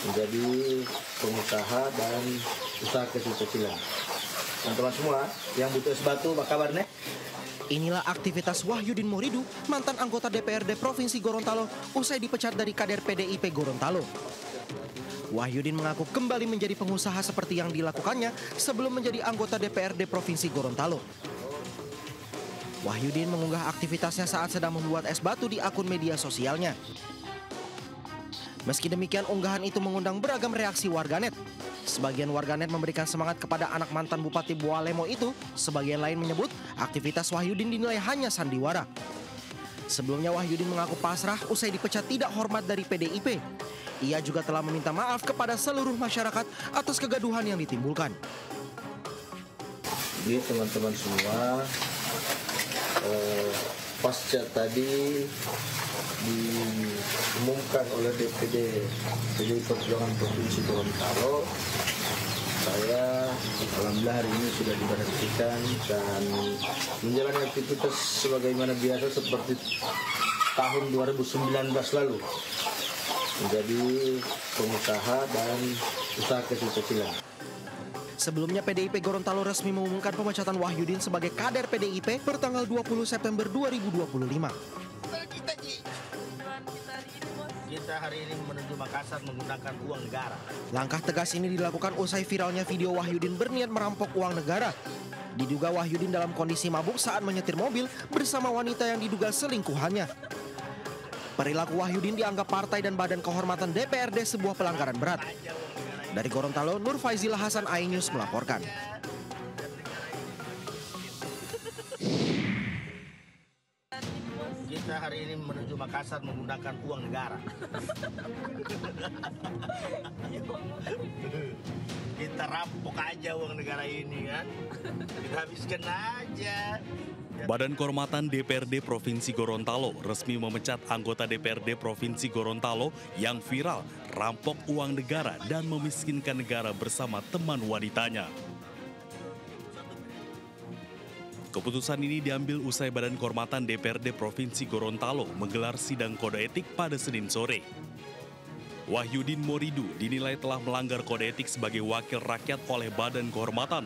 menjadi pengusaha dan usaha kecil-kecilan. Teman-teman semua yang butuh es batu, apa kabarnya? Inilah aktivitas Wahyudin Moridu, mantan anggota DPRD Provinsi Gorontalo, usai dipecat dari kader PDIP Gorontalo. Wahyudin mengaku kembali menjadi pengusaha seperti yang dilakukannya sebelum menjadi anggota DPRD Provinsi Gorontalo. Wahyudin mengunggah aktivitasnya saat sedang membuat es batu di akun media sosialnya. Meski demikian, unggahan itu mengundang beragam reaksi warganet. Sebagian warganet memberikan semangat kepada anak mantan Bupati Bualemo itu, sebagian lain menyebut aktivitas Wahyudin dinilai hanya sandiwara. Sebelumnya Wahyudin mengaku pasrah usai dipecat tidak hormat dari PDIP. Ia juga telah meminta maaf kepada seluruh masyarakat atas kegaduhan yang ditimbulkan. Jadi teman-teman semua, pasca tadi diumumkan oleh DPD PDI Perjuangan Provinsi Gorontalo, saya alhamdulillah hari ini sudah diberhentikan dan menjalani aktivitas sebagaimana biasa seperti tahun 2019 lalu, menjadi pengusaha dan usaha kecil-kecilan. Sebelumnya PDIP Gorontalo resmi mengumumkan pemecatan Wahyudin sebagai kader PDIP pertanggal 20 September 2025. Kita hari ini menuju Makassar menggunakan uang negara. Langkah tegas ini dilakukan usai viralnya video Wahyudin berniat merampok uang negara. Diduga Wahyudin dalam kondisi mabuk saat menyetir mobil bersama wanita yang diduga selingkuhannya. Perilaku Wahyudin dianggap partai dan badan kehormatan DPRD sebuah pelanggaran berat. Dari Gorontalo, Nur Faizil Hasan, iNews melaporkan. Kita hari ini menuju Makassar menggunakan uang negara. Kita rampok aja uang negara ini kan. Kita habiskan aja. Badan Kehormatan DPRD Provinsi Gorontalo resmi memecat anggota DPRD Provinsi Gorontalo yang viral rampok uang negara dan memiskinkan negara bersama teman wanitanya. Keputusan ini diambil usai Badan Kehormatan DPRD Provinsi Gorontalo menggelar sidang kode etik pada Senin sore. Wahyudin Moridu dinilai telah melanggar kode etik sebagai wakil rakyat oleh Badan Kehormatan.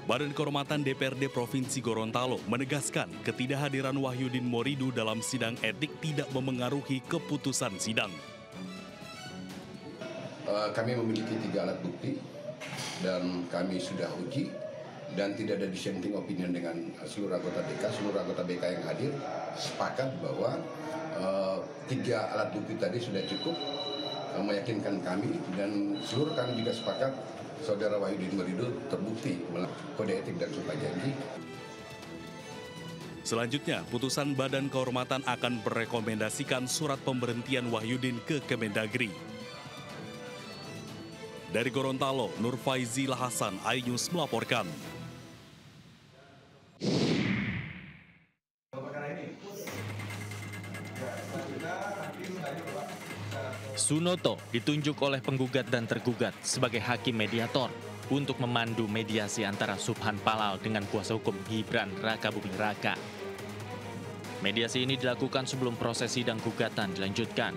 Badan Kehormatan DPRD Provinsi Gorontalo menegaskan ketidakhadiran Wahyudin Moridu dalam sidang etik tidak memengaruhi keputusan sidang. Kami memiliki 3 alat bukti dan kami sudah uji dan tidak ada dissenting opinion dengan seluruh anggota BK. Seluruh anggota BK yang hadir sepakat bahwa 3 alat bukti tadi sudah cukup meyakinkan kami dan seluruh kami juga sepakat Saudara Wahyudin Moridu terbukti melanggar kode etik dan sumpah janji. Selanjutnya, putusan Badan Kehormatan akan merekomendasikan surat pemberhentian Wahyudin ke Kemendagri. Dari Gorontalo, Nur Faizil Hasan, iNews melaporkan. Sunoto ditunjuk oleh penggugat dan tergugat sebagai hakim mediator untuk memandu mediasi antara Subhan Palal dengan kuasa hukum Gibran Raka Buming Raka. Mediasi ini dilakukan sebelum proses sidang gugatan dilanjutkan.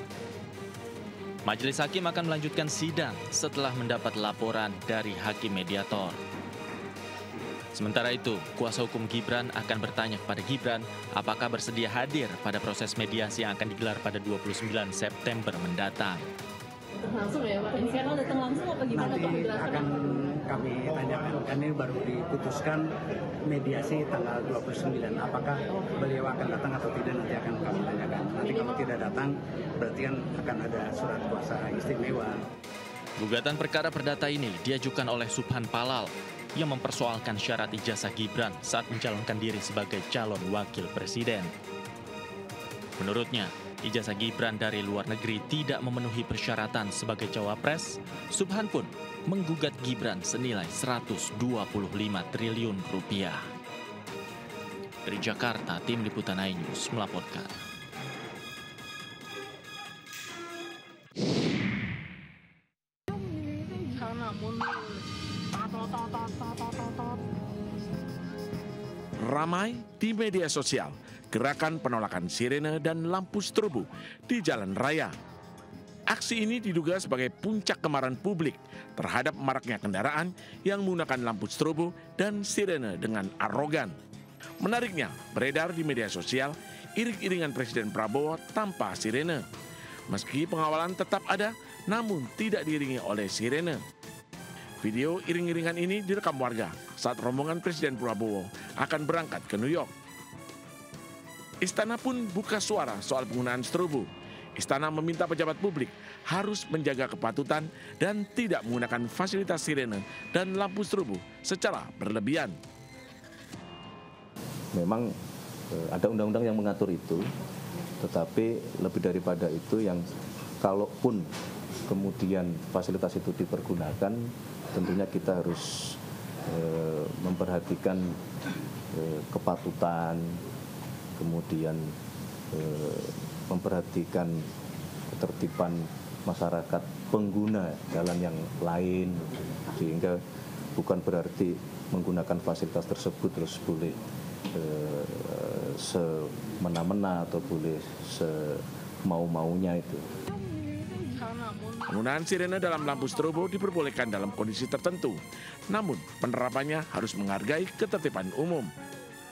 Majelis hakim akan melanjutkan sidang setelah mendapat laporan dari hakim mediator. Sementara itu, kuasa hukum Gibran akan bertanya kepada Gibran apakah bersedia hadir pada proses mediasi yang akan digelar pada 29 September mendatang. Langsung ya Pak, inisiator datang langsung apa gimana Pak? Nanti akan kami tanyakan, karena ini baru diputuskan mediasi tanggal 29. Apakah beliau akan datang atau tidak nanti akan kami tanyakan. Nanti kalau tidak datang, berarti kan akan ada surat kuasa istimewa. Gugatan perkara perdata ini diajukan oleh Subhan Palal yang mempersoalkan syarat ijazah Gibran saat mencalonkan diri sebagai calon wakil presiden. Menurutnya, ijazah Gibran dari luar negeri tidak memenuhi persyaratan sebagai cawapres. Subhan pun menggugat Gibran senilai 125 triliun rupiah. Dari Jakarta, tim liputan iNews melaporkan. Ramai di media sosial, gerakan penolakan sirene dan lampu strobo di jalan raya. Aksi ini diduga sebagai puncak kemarahan publik terhadap maraknya kendaraan yang menggunakan lampu strobo dan sirene dengan arogan. Menariknya, beredar di media sosial iring-iringan Presiden Prabowo tanpa sirene. Meski pengawalan tetap ada, namun tidak diiringi oleh sirene. Video iring-iringan ini direkam warga saat rombongan Presiden Prabowo akan berangkat ke New York. Istana pun buka suara soal penggunaan strobo. Istana meminta pejabat publik harus menjaga kepatutan dan tidak menggunakan fasilitas sirene dan lampu strobo secara berlebihan. Memang ada undang-undang yang mengatur itu, tetapi lebih daripada itu yang kalaupun kemudian fasilitas itu dipergunakan, tentunya kita harus memperhatikan kepatutan, kemudian memperhatikan ketertiban masyarakat pengguna jalan yang lain, sehingga bukan berarti menggunakan fasilitas tersebut terus boleh semena-mena atau boleh semau-maunya itu. Penggunaan sirene dalam lampu strobo diperbolehkan dalam kondisi tertentu, namun penerapannya harus menghargai ketertiban umum.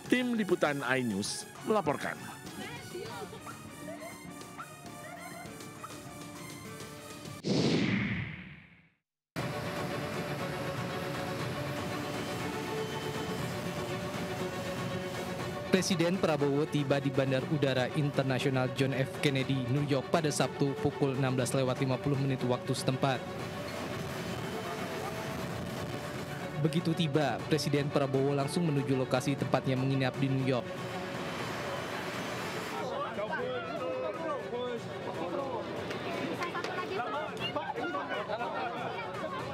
Tim Liputan iNews melaporkan. Presiden Prabowo tiba di Bandar Udara Internasional John F. Kennedy, New York pada Sabtu pukul 16.50 waktu setempat. Begitu tiba, Presiden Prabowo langsung menuju lokasi tempatnya menginap di New York.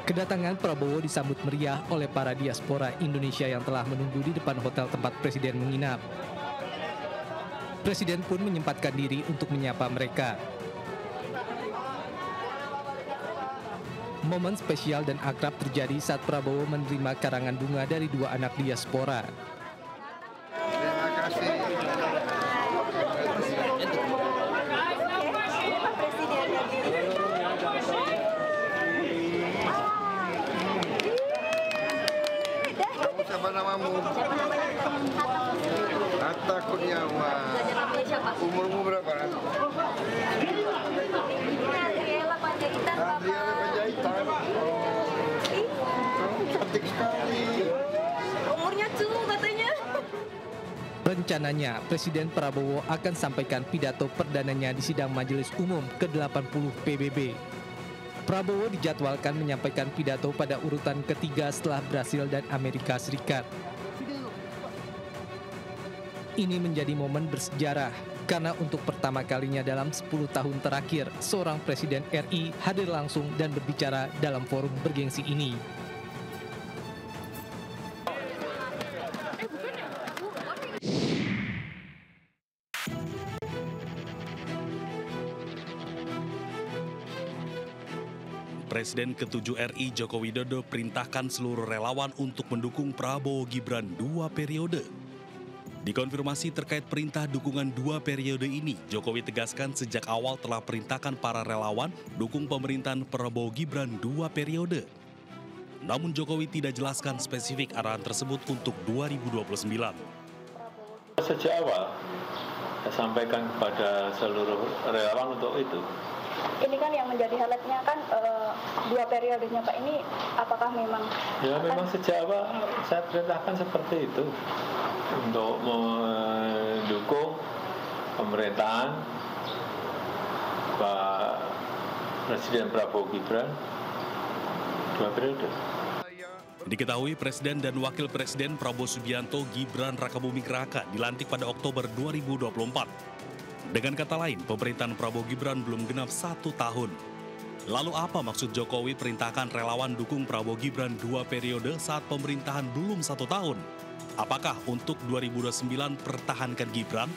Kedatangan Prabowo disambut meriah oleh para diaspora Indonesia yang telah menunggu di depan hotel tempat Presiden menginap. Presiden pun menyempatkan diri untuk menyapa mereka. Momen spesial dan akrab terjadi saat Prabowo menerima karangan bunga dari dua anak diaspora. Terima kasih. Siapa namamu? Hatta Kurniawan. Umurmu berapa? Adriela Panjaitan. Adriela Panjaitan. Kamu cantik sekali. Umurnya tuh katanya. Rencananya, Presiden Prabowo akan sampaikan pidato perdananya di sidang Majelis Umum ke-80 PBB. Prabowo dijadwalkan menyampaikan pidato pada urutan ketiga setelah Brasil dan Amerika Serikat. Ini menjadi momen bersejarah karena untuk pertama kalinya dalam 10 tahun terakhir, seorang Presiden RI hadir langsung dan berbicara dalam forum bergengsi ini. Presiden ke-7 RI Joko Widodo perintahkan seluruh relawan untuk mendukung Prabowo Gibran 2 periode. Dikonfirmasi terkait perintah dukungan 2 periode ini, Jokowi tegaskan sejak awal telah perintahkan para relawan dukung pemerintahan Prabowo Gibran 2 periode. Namun Jokowi tidak jelaskan spesifik arahan tersebut untuk 2029. Sejak awal, saya sampaikan kepada seluruh relawan untuk itu. Ini kan yang menjadi highlight-nya kan 2 periodenya Pak, ini apakah memang? Ya memang sejak awal saya perintahkan seperti itu untuk mendukung pemerintahan Pak Presiden Prabowo Gibran 2 periode. Diketahui Presiden dan Wakil Presiden Prabowo Subianto Gibran Rakabuming Raka dilantik pada Oktober 2024. Dengan kata lain, pemerintahan Prabowo Gibran belum genap 1 tahun. Lalu apa maksud Jokowi perintahkan relawan dukung Prabowo Gibran 2 periode saat pemerintahan belum 1 tahun? Apakah untuk 2029 pertahankan Gibran?